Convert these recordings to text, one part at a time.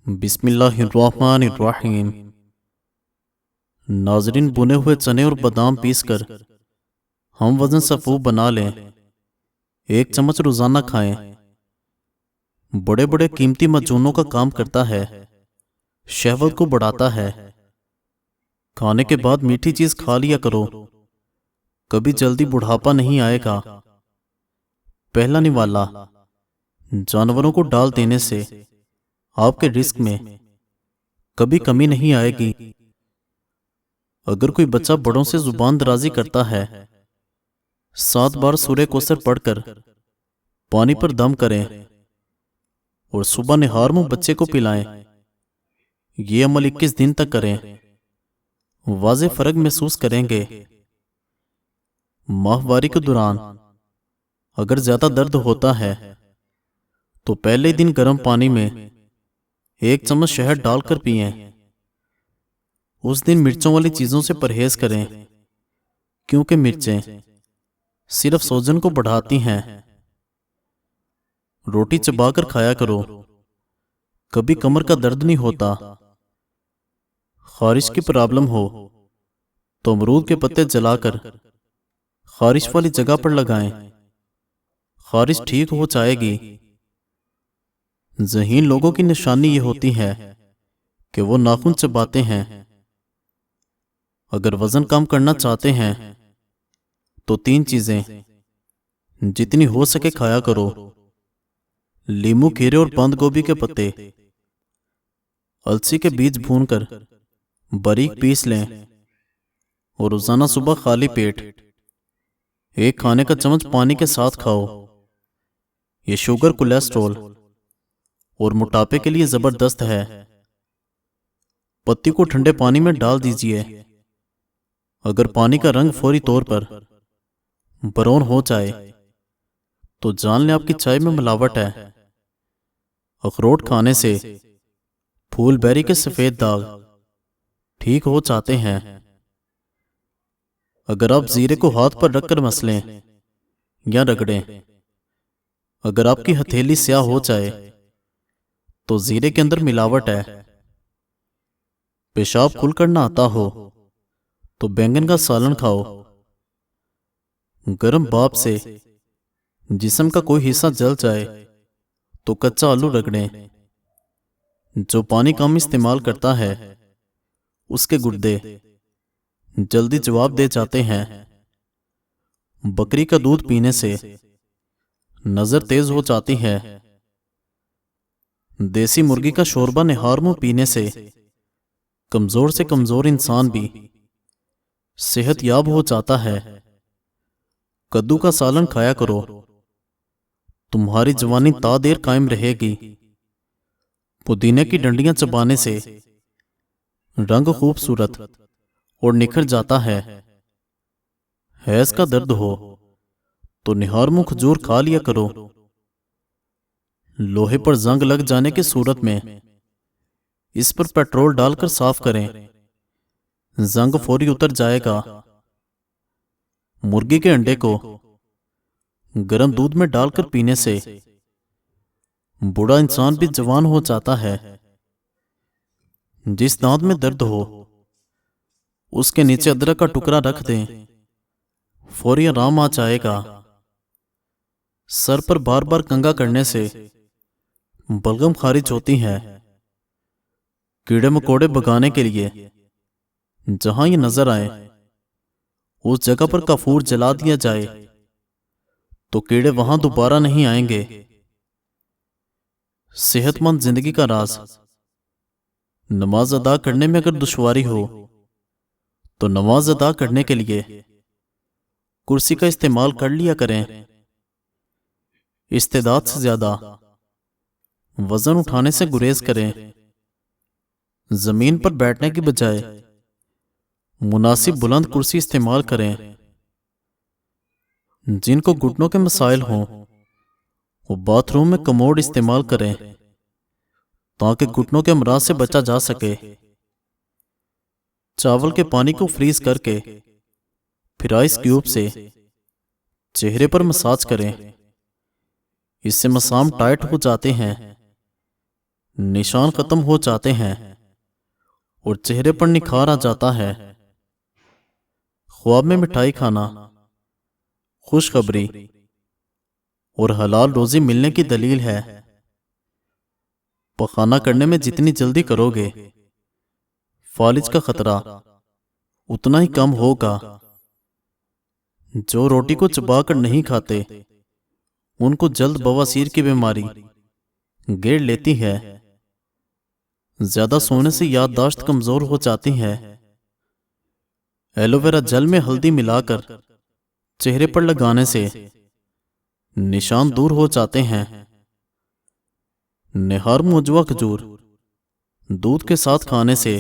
बिस्मिल्लाहिर्रहमानिर्रहीम। नाजरीन, बुने हुए चने और बादाम पीसकर हम वजन सफ़ूफ बना लें। 1 चम्मच रोज़ाना खाएं। बड़े बड़े कीमती मजूनों का काम करता है, शहवत को बढ़ाता है। खाने के बाद मीठी चीज़ खा लिया करो, कभी जल्दी बुढ़ापा नहीं आएगा। पहला निवाला, जानवरों को डाल देने से आपके रिस्क में कभी कमी नहीं आएगी। अगर कोई बच्चा बड़ों से जुबान दराजी करता है, 7 बार सूर्य कोसर पढ़कर पानी पर दम करें और सुबह निहार मुंह बच्चे को पिलाएं। ये अमल 21 दिन तक करें, वाज़े फर्क महसूस करेंगे। माहवारी के दौरान अगर ज्यादा दर्द होता है तो पहले दिन गर्म पानी में 1 चम्मच शहद डालकर पिएं। उस दिन मिर्चों वाली चीजों से परहेज करें, क्योंकि मिर्चें सिर्फ सोजन को बढ़ाती हैं। रोटी चबाकर खाया करो, कभी कमर का दर्द नहीं होता। खारिश की प्रॉब्लम हो तो अमरूद के पत्ते जलाकर खारिश वाली जगह पर लगाएं, खारिश ठीक हो जाएगी। ज़हीन लोगों की निशानी ये होती है कि वो नाखून चबाते हैं। अगर वजन कम करना चाहते हैं तो 3 चीजें जितनी हो सके खाया करो। लीमू, खीरे और बंद गोभी के पत्ते। अलसी के बीज भूनकर बारीक पीस लें और रोजाना सुबह खाली पेट 1 खाने का चम्मच पानी के साथ खाओ। ये शुगर, कोलेस्ट्रॉल और मोटापे के लिए जबरदस्त है। पत्ती को ठंडे पानी में डाल दीजिए। अगर पानी का रंग फौरी तौर पर ब्राउन हो जाए तो जान लें आपकी चाय में मिलावट है। अखरोट खाने से फूलबेरी के सफेद दाग ठीक हो जाते हैं। अगर आप जीरे को हाथ पर रखकर मसलें या रगड़ें, अगर आपकी हथेली स्याह हो जाए तो जीरे के अंदर मिलावट है। पेशाब खुलकर ना आता हो तो बैंगन का सालन खाओ। गर्म भाप से जिस्म का कोई हिस्सा जल जाए तो कच्चा आलू रगड़ें। जो पानी कम इस्तेमाल करता है उसके गुर्दे जल्दी जवाब दे जाते हैं। बकरी का दूध पीने से नजर तेज हो जाती है। देसी मुर्गी का शोरबा निहार मुंह पीने से कमजोर से कमजोर इंसान भी सेहतयाब हो जाता है। कद्दू का सालन खाया करो, तुम्हारी जवानी ता देर कायम रहेगी। पुदीने की डंडियां चबाने से रंग खूबसूरत और निखर जाता है। हैज का दर्द हो तो निहार मुंह खजूर खा लिया करो। लोहे पर जंग लग जाने की सूरत में इस पर पेट्रोल डालकर साफ करें, जंग फौरी उतर जाएगा। मुर्गी के अंडे को गर्म दूध में डालकर पीने से बूढ़ा इंसान भी जवान हो जाता है। जिस दांत में दर्द हो उसके नीचे अदरक का टुकड़ा रख दें, फौरी आराम आ जाएगा। सर पर बार बार कंघा करने से बलगम खारिज होती है। कीड़े मकोड़े भगाने के लिए जहां ये नजर आए उस जगह पर कपूर जला दिया जाए तो कीड़े वहां दोबारा नहीं आएंगे। सेहतमंद जिंदगी का राज, नमाज अदा करने में अगर दुश्वारी हो तो नमाज अदा करने के लिए कुर्सी का इस्तेमाल कर लिया करें। इस्तेदाद से ज्यादा वजन उठाने से गुरेज करें। जमीन पर बैठने की बजाय मुनासिब बुलंद कुर्सी इस्तेमाल करें। जिनको घुटनों के मसाइल हों वो बाथरूम में कमोड इस्तेमाल करें ताकि घुटनों के अमराज से बचा जा सके। चावल के पानी को फ्रीज करके फिर आइस क्यूब से चेहरे पर मसाज करें। इससे मसाम टाइट हो जाते हैं। निशान खत्म हो जाते हैं और चेहरे पर निखार आ जाता है। ख्वाब में मिठाई खाना, खुशखबरी और हलाल रोजी मिलने की दलील है। पखाना करने में जितनी जल्दी करोगे, फालिज का खतरा उतना ही कम होगा। जो रोटी को चबाकर नहीं खाते, उनको जल्द बवासीर की बीमारी घेर लेती है। ज्यादा सोने से याददाश्त कमजोर हो जाती है। एलोवेरा जल में हल्दी मिलाकर चेहरे पर लगाने से निशान दूर हो जाते हैं। निहार मुजवा खजूर दूध के साथ खाने से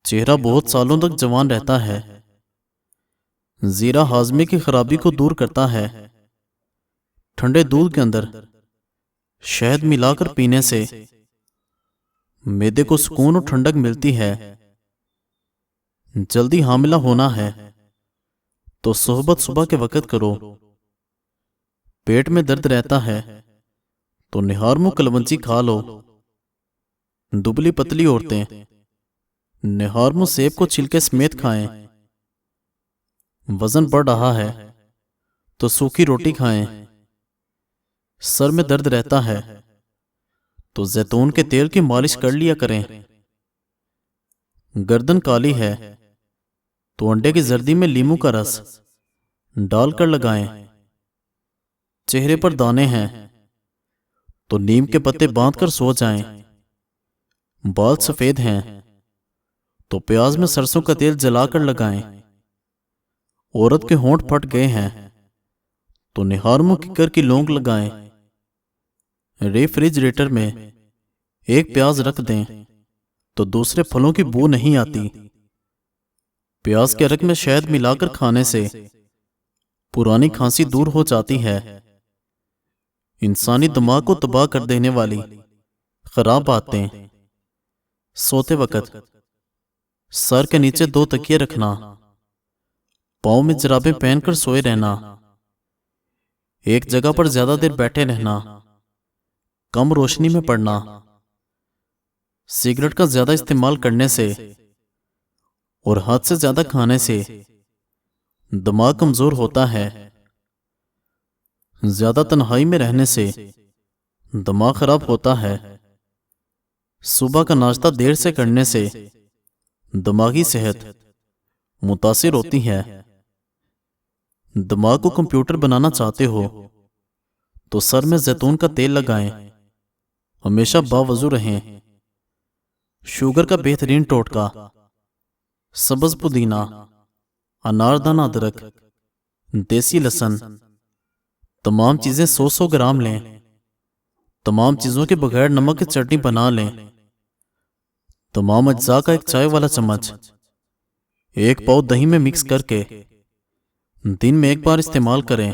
चेहरा बहुत सालों तक जवान रहता है। जीरा हाजमे की खराबी को दूर करता है। ठंडे दूध के अंदर शहद मिलाकर पीने से मैदे को सुकून और ठंडक मिलती है। जल्दी हामिला होना है तो सोहबत सुबह के वक्त करो। पेट में दर्द रहता है तो निहार मुंह कलवंजी खा लो। दुबली पतली औरतें निहार मुंह सेब को छिलके समेत खाएं। वजन बढ़ रहा है तो सूखी रोटी खाएं। सर में दर्द रहता है तो जैतून के तेल की मालिश कर लिया करें। गर्दन काली है तो अंडे की जर्दी में लीमू का रस डालकर लगाएं। चेहरे पर दाने हैं तो नीम के पत्ते बांधकर सो जाएं। बाल सफेद हैं तो प्याज में सरसों का तेल जलाकर लगाएं। औरत के होंठ फट गए हैं तो निहार मुंह किकर की लौंग लगाएं। रेफ्रिजरेटर में एक प्याज रख दें तो दूसरे फलों की बू नहीं आती। प्याज के रस में शहद मिलाकर खाने से पुरानी खांसी दूर हो जाती है। इंसानी दिमाग को तबाह कर देने वाली खराब बातें। सोते वक्त सर के नीचे 2 तकिए रखना। पाँव में जराबें पहनकर सोए रहना। एक जगह पर ज्यादा देर बैठे रहना। कम रोशनी में पड़ना। सिगरेट का ज्यादा इस्तेमाल करने से और हद से ज्यादा खाने से दिमाग कमजोर होता है। ज्यादा तन्हाई में रहने से दिमाग खराब होता है। सुबह का नाश्ता देर से करने से दिमागी सेहत मुतासिर होती है। दिमाग को कंप्यूटर बनाना चाहते हो तो सर में जैतून का तेल लगाएं। हमेशा बावजू रहें। शुगर का बेहतरीन टोटका, सब्ज पुदीना, अनारदाना अदरक, देसी लहसुन। तमाम चीजें 100-100 ग्राम लें। तमाम चीजों के बगैर नमक की चटनी बना लें। तमाम अज्जा का एक चाय वाला चम्मच एक पाव दही में मिक्स करके दिन में एक बार इस्तेमाल करें।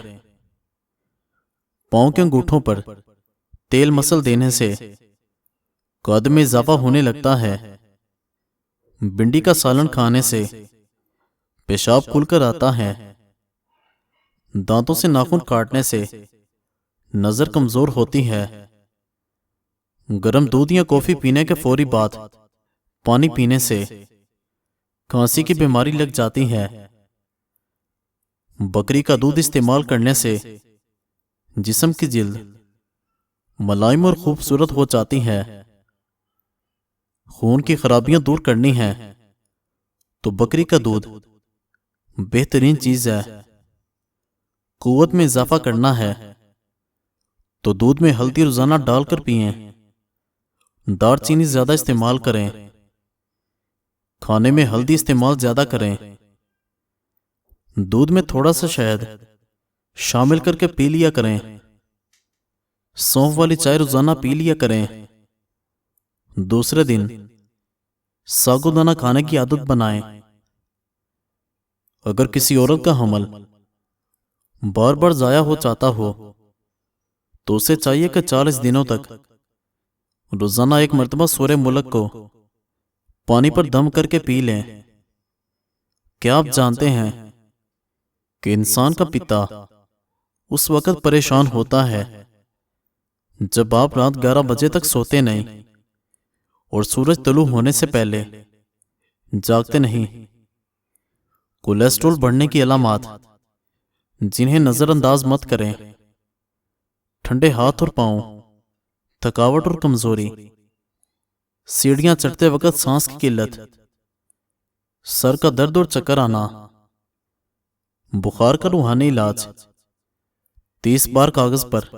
पांव के अंगूठों पर तेल मसल देने से कद में इजाफा होने लगता है। भिंडी का सालन खाने से पेशाब खुलकर आता है। दांतों से नाखून काटने से नजर कमजोर होती है। गर्म दूध या कॉफी पीने के फौरी बाद पानी पीने से खांसी की बीमारी लग जाती है। बकरी का दूध इस्तेमाल करने से जिस्म की जिल्द मुलायम और खूबसूरत हो जाती है। खून की खराबियां दूर करनी है तो बकरी का दूध बेहतरीन चीज है। कुव्वत में इजाफा करना है तो दूध में हल्दी रोजाना डालकर पिएं। दालचीनी ज्यादा इस्तेमाल करें। खाने में हल्दी इस्तेमाल ज्यादा करें। दूध में थोड़ा सा शहद शामिल करके पी लिया करें। सौंफ वाली चाय रोजाना पी लिया करें। दूसरे दिन साबूदाना खाने की आदत बनाएं। अगर किसी औरत का हमल बार बार जाया हो जाता हो तो उसे चाहिए कि 40 दिनों तक रोजाना एक मर्तबा सूरह मुल्क को पानी पर दम करके पी लें। क्या आप जानते हैं कि इंसान का पिता उस वक्त परेशान होता है जब आप रात 11 बजे तक सोते नहीं और सूरज तुलू होने से पहले जागते नहीं, कोलेस्ट्रॉल बढ़ने की अलामात जिन्हें नजरअंदाज मत करें। ठंडे हाथ और पांव, थकावट और कमजोरी, सीढ़ियां चढ़ते वक्त सांस की किल्लत, सर का दर्द और चक्कर आना, बुखार का रूहानी इलाज। 30 बार कागज पर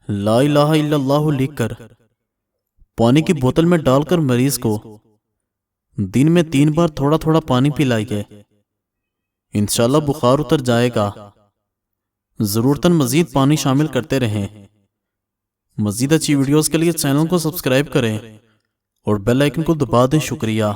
ला इलाहा इल्लल्लाहु लिखकर पानी की बोतल में डालकर मरीज को दिन में 3 बार थोड़ा थोड़ा पानी पिलाइए। इंशाल्लाह बुखार उतर जाएगा। जरूरतन मजीद पानी शामिल करते रहें। मजीद अच्छी वीडियोस के लिए चैनल को सब्सक्राइब करें और बेल आइकन को दबा दें। शुक्रिया।